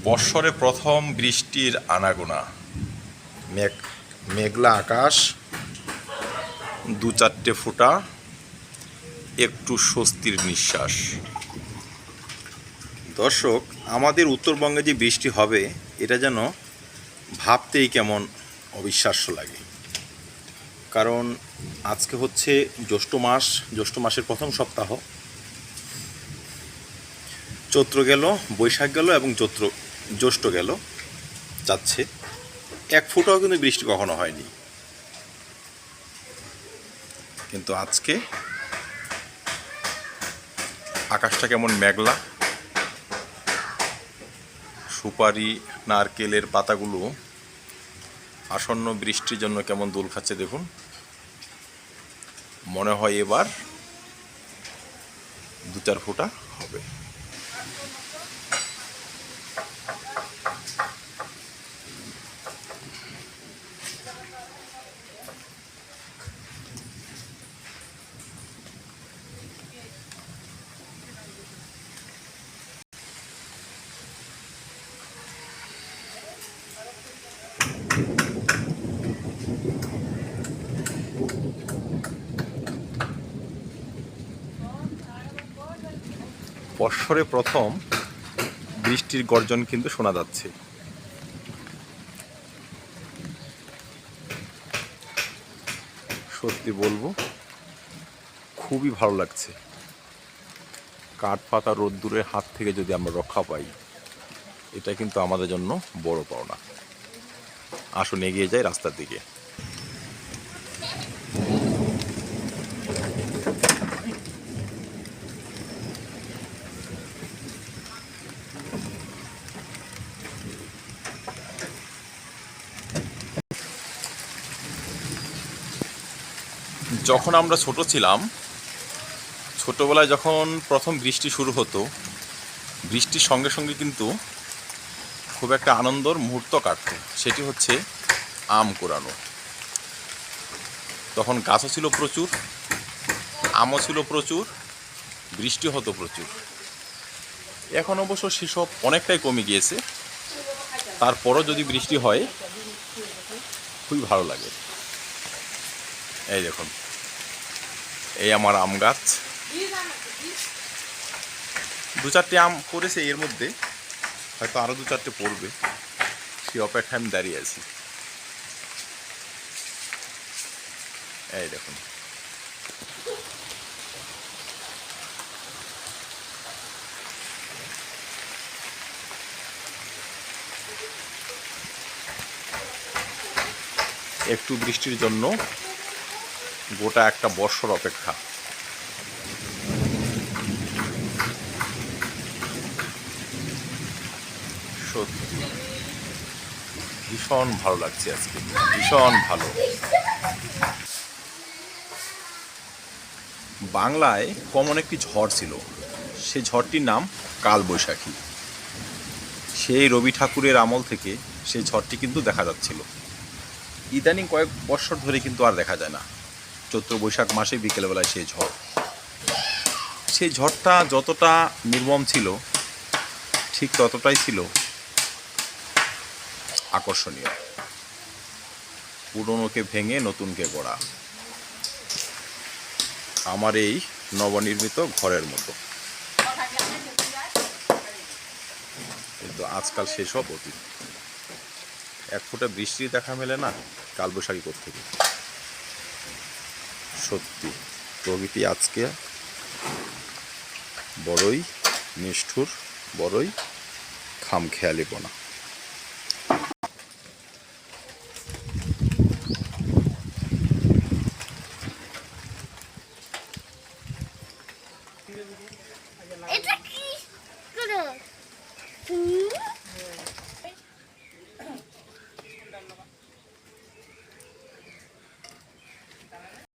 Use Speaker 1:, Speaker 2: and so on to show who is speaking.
Speaker 1: বৎসরে প্রথম বৃষ্টির আনাগোনা। মেঘলা আকাশ, দু চারটে ফোঁটা, একটু স্বস্তির নিঃশ্বাস। দর্শক, আমাদের উত্তরবঙ্গে যে বৃষ্টি হবে এটা যেন ভাবতেই কেমন অবিশ্বাস্য লাগে। কারণ আজকে হচ্ছে জ্যৈষ্ঠ মাসের প্রথম সপ্তাহ। চৈত্র গেল, বৈশাখ গেল এবং জ্যৈষ্ঠ গেল যাচ্ছে, এক ফোঁটাও কিন্তু বৃষ্টি কখনো হয়নি। কিন্তু আজকে আকাশটা কেমন মেঘলা, সুপারি নারকেলের পাতাগুলো আসন্ন বৃষ্টির জন্য কেমন দোল খাচ্ছে দেখুন। মনে হয় এবার দু চার ফোঁটা হবে। বৎসরে প্রথম বৃষ্টির গর্জন কিন্তু শোনা যাচ্ছে। সত্যি বলবো, খুবই ভালো লাগছে। কাঠ পাতা রোদ্দুরের হাত থেকে যদি আমরা রক্ষা পাই, এটা কিন্তু আমাদের জন্য বড় পাওনা। আসুন এগিয়ে যাই রাস্তার দিকে। যখন আমরা ছোট ছিলাম, ছোটবেলায় যখন প্রথম বৃষ্টি শুরু হতো, বৃষ্টির সঙ্গে সঙ্গে কিন্তু খুব একটা আনন্দর মুহূর্ত কাটত। সেটি হচ্ছে আম কুড়ানো। তখন গাছও ছিল প্রচুর, আমও ছিল প্রচুর, বৃষ্টি হতো প্রচুর। এখন অবশ্য সেসব অনেকটাই কমে গিয়েছে। তারপরও যদি বৃষ্টি হয় খুবই ভালো লাগে। এই দেখুন, এই আমার আম গাছ। দু চারটে আম পড়েছে, এর মধ্যে হয়তো আরও দু চারটে পড়বে, সেই অপেক্ষায় আমি দাঁড়িয়ে আছি। এই দেখুন, একটু বৃষ্টির জন্য গোটা একটা বর্ষর অপেক্ষা। সত্যি ভীষণ ভালো লাগছে আজকে, ভীষণ ভালো। বাংলায় কমন একটি ঝড় ছিল, সেই ঝড়টির নাম কালবৈশাখী। সেই রবি ঠাকুরের আমল থেকে সেই ঝড়টি কিন্তু দেখা যাচ্ছিল। ইদানিং কয়েক বছর ধরে কিন্তু আর দেখা যায় না। চৈত্র বৈশাখ মাসে বিকেলবেলায় সেই ঝড়। সেই ঝড়টা যতটা নির্মম ছিল, ঠিক ততটাই ছিল আকর্ষণীয়। পুরনোকে ভেঙে নতুনকে গড়া, আমার এই নবনির্মিত ঘরের মতো। কিন্তু আজকাল সেসব অতীত। এক ফোঁটা বৃষ্টির দেখা মেলে না, কালবৈশাখী কোত্থেকে। সত্যি প্রকৃতি আজকে বড়ই নিষ্ঠুর, বড়ই খামখেয়ালিপনা।